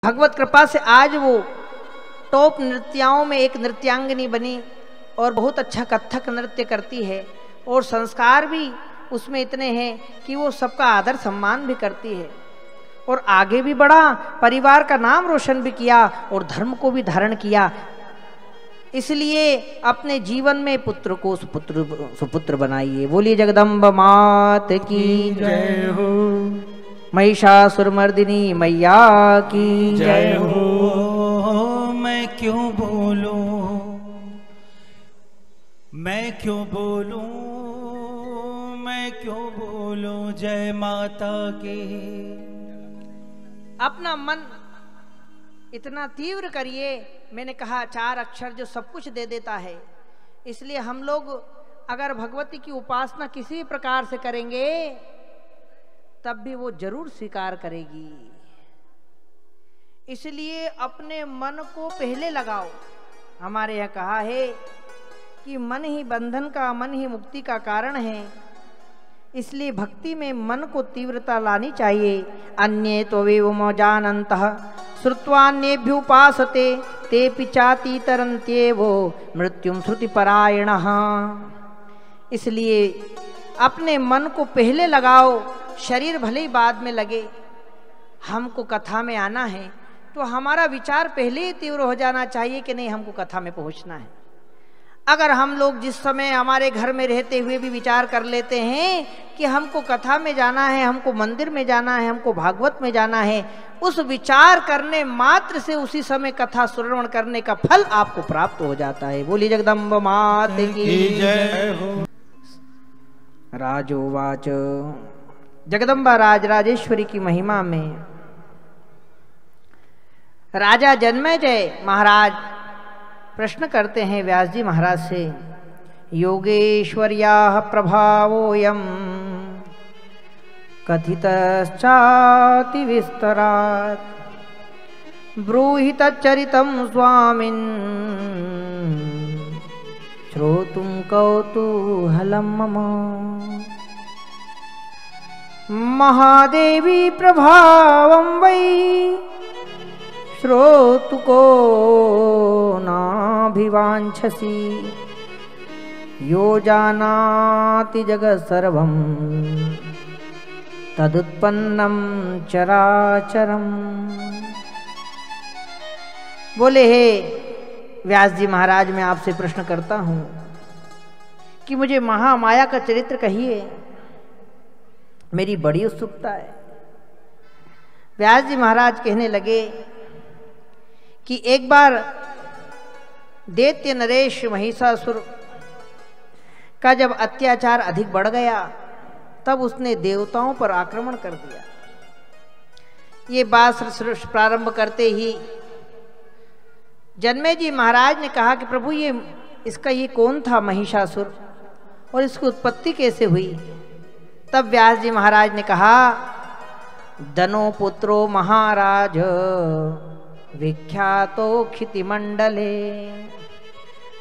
भगवत कृपा से आज वो टॉप नृत्याओं में एक नृत्यांगनी बनी और बहुत अच्छा कथक नृत्य करती है और संस्कार भी उसमें इतने हैं कि वो सबका आदर सम्मान भी करती है और आगे भी बढ़ा, परिवार का नाम रोशन भी किया और धर्म को भी धारण किया। इसलिए अपने जीवन में पुत्र को सुपुत्र बनाइए। बोलिए जगदम्ब मात की जय हो, महिषासुरमर्दिनी मैया की जय हो। मैं क्यों बोलूं, मैं क्यों बोलूं, मैं क्यों बोलूं जय माता की। अपना मन इतना तीव्र करिए। मैंने कहा 4 अक्षर जो सब कुछ दे देता है, इसलिए हम लोग अगर भगवती की उपासना किसी भी प्रकार से करेंगे तब भी वो जरूर स्वीकार करेगी। इसलिए अपने मन को पहले लगाओ। हमारे यहाँ कहा है कि मन ही बंधन का, मन ही मुक्ति का कारण है। इसलिए भक्ति में मन को तीव्रता लानी चाहिए। अन्ये तो वेवम जानन्तः श्रुत्वान्येभ्युपासते ते पिचाति तरन्त्येवो मृत्युम श्रुति परायणः। इसलिए अपने मन को पहले लगाओ, शरीर भले ही बाद में लगे। हमको कथा में आना है तो हमारा विचार पहले ही तीव्र हो जाना चाहिए कि नहीं, हमको कथा में पहुंचना है। अगर हम लोग जिस समय हमारे घर में रहते हुए भी विचार कर लेते हैं कि हमको कथा में जाना है, हमको मंदिर में जाना है, हमको भागवत में जाना है, उस विचार करने मात्र से उसी समय कथा श्रवण करने का फल आपको प्राप्त हो जाता है। बोली जगदम्ब मात की जय हो। राजोवाच, जगदम्बा राजराजेश्वरी की महिमा में राजा जन्मेजय महाराज प्रश्न करते हैं व्यास जी महाराज से, योगेश्वर्याः प्रभावोऽयं कथितश्चाति विस्तरात् ब्रूहि तच्चरितं स्वामिन् श्रोतुं कौतूहलं मम। महादेवी प्रभावं वै श्रोतुको नाभिवाञ्छसि यो जानाति जगत् सर्वं तदुत्पन्नं चराचरम्। बोले हे व्यास जी महाराज, मैं आपसे प्रश्न करता हूँ कि मुझे महामाया का चरित्र कहिए, मेरी बड़ी उत्सुकता है। व्यास जी महाराज कहने लगे कि एक बार दैत्य नरेश महिषासुर का जब अत्याचार अधिक बढ़ गया तब उसने देवताओं पर आक्रमण कर दिया। ये बात प्रारंभ करते ही जन्मेजय महाराज ने कहा कि प्रभु ये कौन था महिषासुर और इसकी उत्पत्ति कैसे हुई। तब व्यास जी महाराज ने कहा, दनो पुत्रो महाराज विख्यातो क्षितिमंडले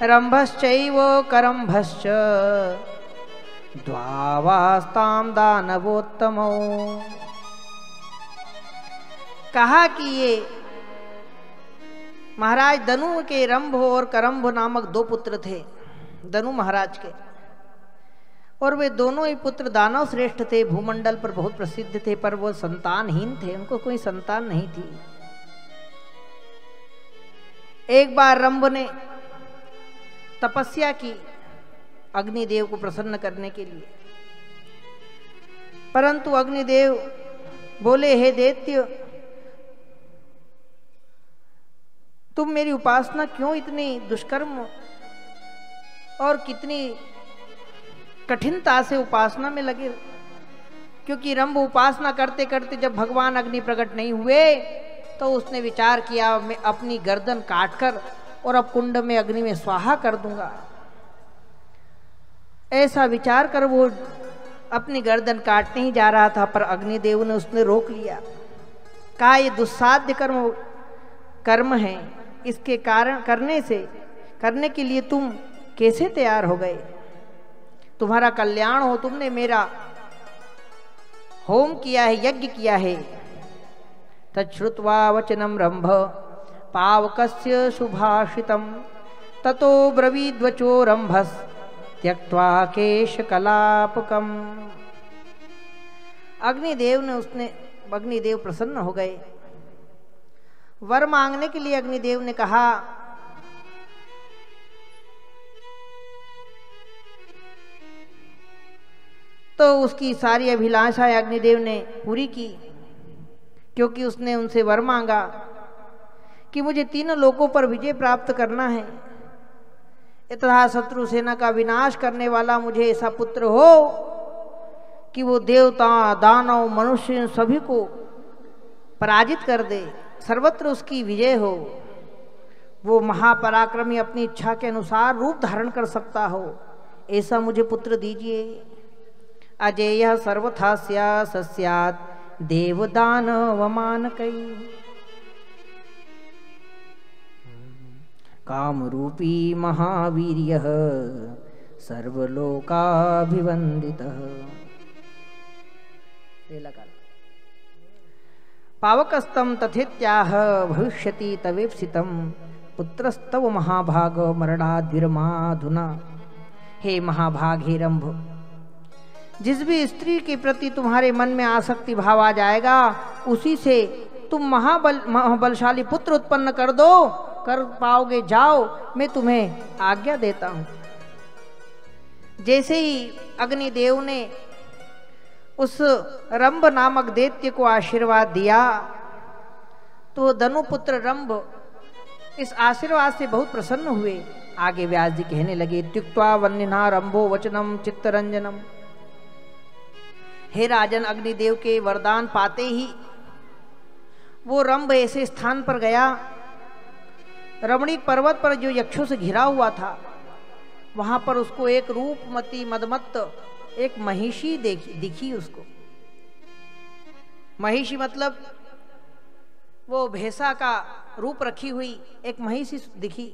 रंभश्चैव करंभश्च द्वावास्ताम दानवोत्तमो। कहा कि ये महाराज दनु के रंभ और करंभ नामक 2 पुत्र थे दनु महाराज के, और वे दोनों ही पुत्र दानव श्रेष्ठ थे, भूमंडल पर बहुत प्रसिद्ध थे, पर वो संतानहीन थे, उनको कोई संतान नहीं थी। एक बार रंभ ने तपस्या की अग्निदेव को प्रसन्न करने के लिए, परंतु अग्निदेव बोले, हे दैत्य, तुम मेरी उपासना क्यों इतनी दुष्कर्म और कितनी कठिनता से उपासना में लगे? क्योंकि रंभ उपासना करते करते जब भगवान अग्नि प्रकट नहीं हुए तो उसने विचार किया, मैं अपनी गर्दन काटकर और अब कुंड में अग्नि में स्वाहा कर दूंगा। ऐसा विचार कर वो अपनी गर्दन काटने ही जा रहा था, पर अग्निदेव ने उसने रोक लिया। कहा, ये दुस्साध्य कर्म है, इसके कारण करने के लिए तुम कैसे तैयार हो गए? तुम्हारा कल्याण हो, तुमने मेरा होम किया है, यज्ञ किया है, तच्छ्रुत्वा वचनं रंभ पावकस्य सुभाषितं ततो ब्रवीद्वचो रंभस् त्यक्त्वा केशकलापकम्। अग्निदेव प्रसन्न हो गए। वर मांगने के लिए अग्निदेव ने कहा, तो उसकी सारी अभिलाषाएं अग्निदेव ने पूरी की, क्योंकि उसने उनसे वर मांगा कि मुझे तीनों लोकों पर विजय प्राप्त करना है, तथा शत्रु सेना का विनाश करने वाला मुझे ऐसा पुत्र हो कि वो देवता, दानव, मनुष्य सभी को पराजित कर दे, सर्वत्र उसकी विजय हो, वो महापराक्रमी अपनी इच्छा के अनुसार रूप धारण कर सकता हो, ऐसा मुझे पुत्र दीजिए। अजेय सर्वथा स्यात् देवदानवमानकै कामरूपी महावीर्यः सर्वलोकाभिवन्दितः। पावकस्तं तथेत्याह भविष्यति तवेप्सितं पुत्रस्तव महाभाग मरणाद्विरमाधुना। हे महाभाग, हे रंभ, जिस भी स्त्री के प्रति तुम्हारे मन में आसक्ति भाव आ जाएगा, उसी से तुम महाबलशाली पुत्र उत्पन्न कर पाओगे। जाओ, मैं तुम्हें आज्ञा देता हूं। जैसे ही अग्निदेव ने उस रंभ नामक दैत्य को आशीर्वाद दिया, तो धनुपुत्र रंभ इस आशीर्वाद से बहुत प्रसन्न हुए। आगे व्यास जी कहने लगे, त्युक्त्वा वन्निना रंभो वचनम चित्तरंजनम। हे राजन, अग्निदेव के वरदान पाते ही वो रंभ ऐसे स्थान पर गया, रमणीक पर्वत पर जो यक्षों से घिरा हुआ था, वहां पर उसको एक रूपमती मदमत्त एक महिषी दिखी उसको। महिषी मतलब वो भैंसा का रूप रखी हुई एक महिषी दिखी।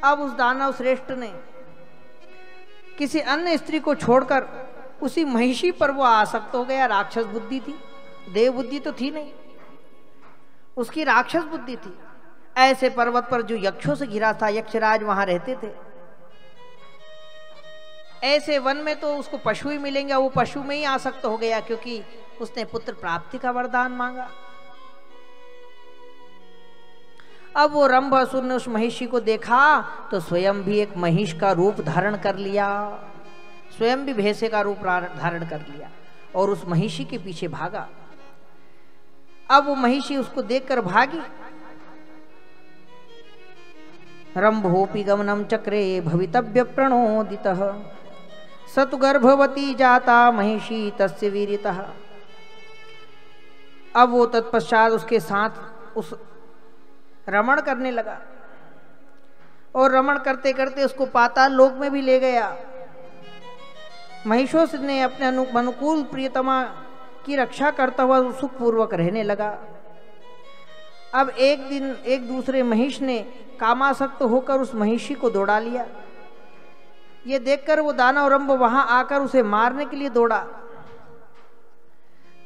अब उस दानव श्रेष्ठ ने किसी अन्य स्त्री को छोड़कर उसी महिषी पर वो आसक्त हो गया। राक्षस बुद्धि थी, देव बुद्धि तो थी नहीं, उसकी राक्षस बुद्धि थी। ऐसे पर्वत पर जो यक्षों से घिरा था, यक्षराज वहां रहते थे, ऐसे वन में तो उसको पशु ही मिलेंगे, वो पशु में ही आसक्त हो गया, क्योंकि उसने पुत्र प्राप्ति का वरदान मांगा। अब वो रंभासुर ने उस महिषी को देखा तो स्वयं भी एक महिष का रूप धारण कर लिया, स्वयं भी भैंसे का रूप धारण कर लिया और उस महिषी के पीछे भागा। अब वो महिषी उसको देखकर भागी। रंभोपि गमनम चक्रे भवितव्य प्रणोदितः सतु गर्भवती जाता महिषी तस्य वीरितः। अब वो तत्पश्चात उसके साथ उस रमण करने लगा और रमण करते करते उसको पाताल लोक में भी ले गया। महिषों ने अपने अनुकूल प्रियतमा की रक्षा करता हुआ सुखपूर्वक रहने लगा। अब एक दिन एक दूसरे महिष ने कामासक्त होकर उस महिषी को दौड़ा लिया। ये देखकर वो दानव रंभ वहां आकर उसे मारने के लिए दौड़ा,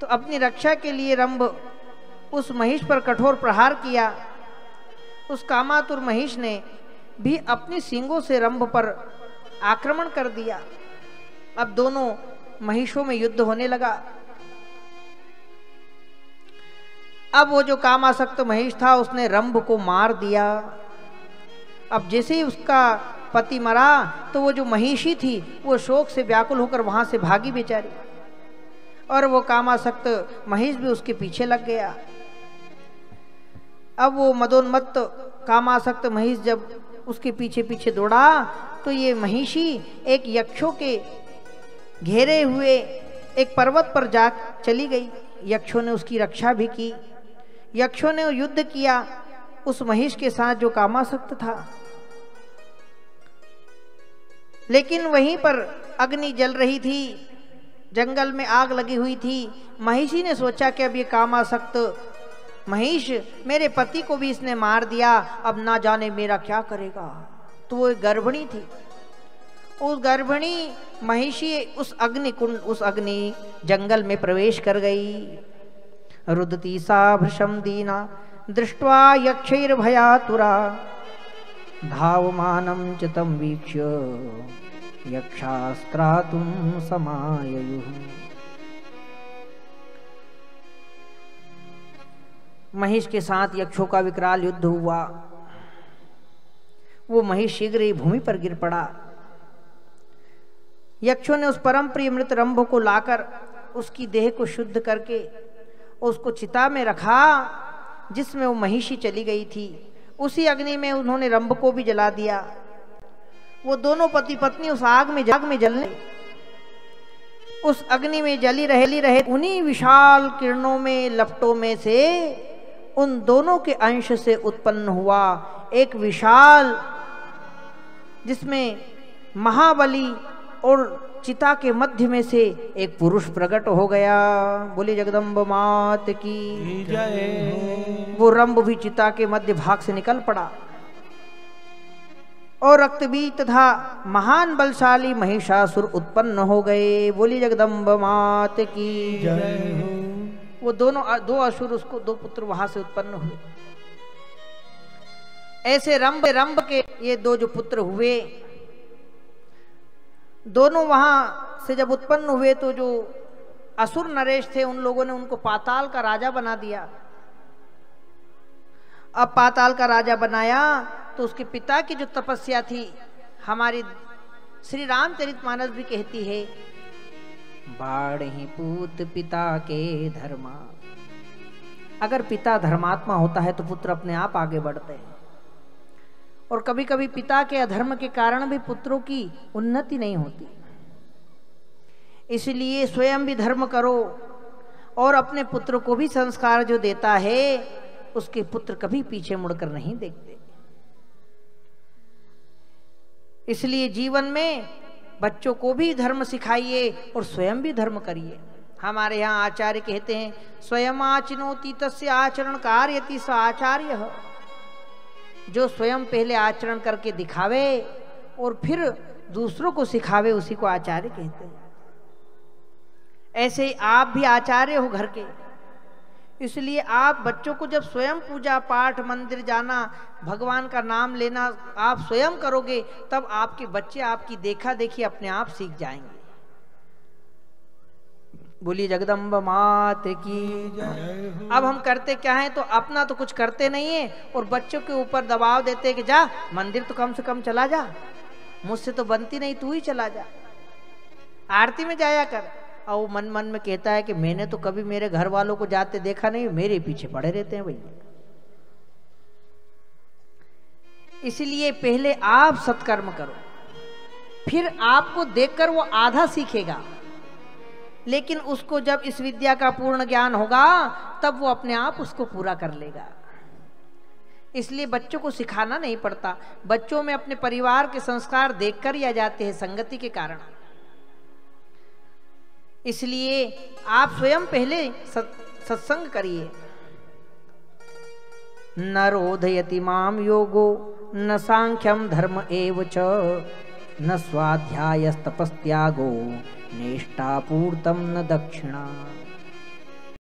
तो अपनी रक्षा के लिए रंभ उस महिष पर कठोर प्रहार किया। उस कामातुर महिष ने भी अपनी सींगों से रंभ पर आक्रमण कर दिया। अब दोनों महिषों में युद्ध होने लगा। अब वो जो कामासक्त महिष था उसने रंभ को मार दिया। अब जैसे ही उसका पति मरा तो वो जो महिषी थी वो शोक से व्याकुल होकर वहां से भागी बेचारी, और वो कामासक्त महिष भी उसके पीछे लग गया। अब वो मदोन्मत्त कामासक्त महिष जब उसके पीछे पीछे दौड़ा तो ये महिषी एक यक्षों के घेरे हुए एक पर्वत पर जा चली गई। यक्षों ने उसकी रक्षा भी की। यक्षों ने युद्ध किया उस महिष के साथ जो कामासक्त था, लेकिन वहीं पर अग्नि जल रही थी, जंगल में आग लगी हुई थी। महिषी ने सोचा कि अब ये कामासक्त महिष मेरे पति को भी इसने मार दिया, अब ना जाने मेरा क्या करेगा। तो वो एक गर्भिणी थी। उस गर्भिणी महिषी उस अग्नि जंगल में प्रवेश कर गई रुदती सा भृशं दीना दृष्ट्वा यक्षैर्भयातुरा धावमानं च तं वीक्ष्य यक्षास्त्रातुं समाययुः। महिष के साथ यक्षों का विकराल युद्ध हुआ। वो महिष शीघ्र ही भूमि पर गिर पड़ा। यक्षों ने उस परम प्रिय मृत रंभ को लाकर उसकी देह को शुद्ध करके उसको चिता में रखा जिसमें वो महिषी चली गई थी। उसी अग्नि में उन्होंने रंभ को भी जला दिया। वो दोनों पति पत्नी उस आग में जलने, उस अग्नि में जली रहे। उन्हीं विशाल किरणों में लपटों में से उन दोनों के अंश से उत्पन्न हुआ एक विशाल, जिसमें महाबली और चिता के मध्य में से एक पुरुष प्रकट हो गया। बोली जगदम्ब मात की जय। वो रंभ भी चिता के मध्य भाग से निकल पड़ा और रक्तबीज तथा महान बलशाली महिषासुर उत्पन्न हो गए। बोली जगदम्ब मात की जय। वो दो असुर, उसको दो पुत्र वहां से उत्पन्न हुए। ऐसे रंभ के ये दो जो पुत्र हुए, दोनों वहां से जब उत्पन्न हुए तो जो असुर नरेश थे उन लोगों ने उनको पाताल का राजा बना दिया। अब पाताल का राजा बनाया तो उसके पिता की जो तपस्या थी, हमारी श्री रामचरितमानस भी कहती है, बाढ़हि पूत पिता के धर्मा। अगर पिता धर्मात्मा होता है तो पुत्र अपने आप आगे बढ़ते हैं, और कभी कभी पिता के अधर्म के कारण भी पुत्रों की उन्नति नहीं होती। इसलिए स्वयं भी धर्म करो और अपने पुत्र को भी संस्कार जो देता है उसके पुत्र कभी पीछे मुड़कर नहीं देखते। इसलिए जीवन में बच्चों को भी धर्म सिखाइए और स्वयं भी धर्म करिए। हमारे यहाँ आचार्य कहते हैं, स्वयं आचनोति तस्य आचरण कार्यति स आचार्य। जो स्वयं पहले आचरण करके दिखावे और फिर दूसरों को सिखावे उसी को आचार्य कहते हैं। ऐसे ही आप भी आचार्य हो घर के। इसलिए आप बच्चों को जब स्वयं पूजा पाठ, मंदिर जाना, भगवान का नाम लेना आप स्वयं करोगे, तब आपके बच्चे आपकी देखा देखी अपने आप सीख जाएंगे। बोली जगदम्ब मात की जय। अब हम करते क्या है, तो अपना तो कुछ करते नहीं है और बच्चों के ऊपर दबाव देते हैं कि जा मंदिर तो कम से कम चला जा, मुझसे तो बनती नहीं, तू ही चला जा, आरती में जाया कर। और वो मन मन में कहता है कि मैंने तो कभी मेरे घर वालों को जाते देखा नहीं, मेरे पीछे पड़े रहते हैं भैया। इसलिए पहले आप सत्कर्म करो, फिर आपको देखकर वो आधा सीखेगा, लेकिन उसको जब इस विद्या का पूर्ण ज्ञान होगा तब वो अपने आप उसको पूरा कर लेगा। इसलिए बच्चों को सिखाना नहीं पड़ता, बच्चों में अपने परिवार के संस्कार देखकर ही आ जाते हैं, संगति के कारण। इसलिए आप स्वयं पहले सत्संग करिए। न रोधयति माम योगो न सांख्यम धर्म एव च न स्वाध्यायस्तपस्त्यागो नेष्टापूर्तम न दक्षिणा।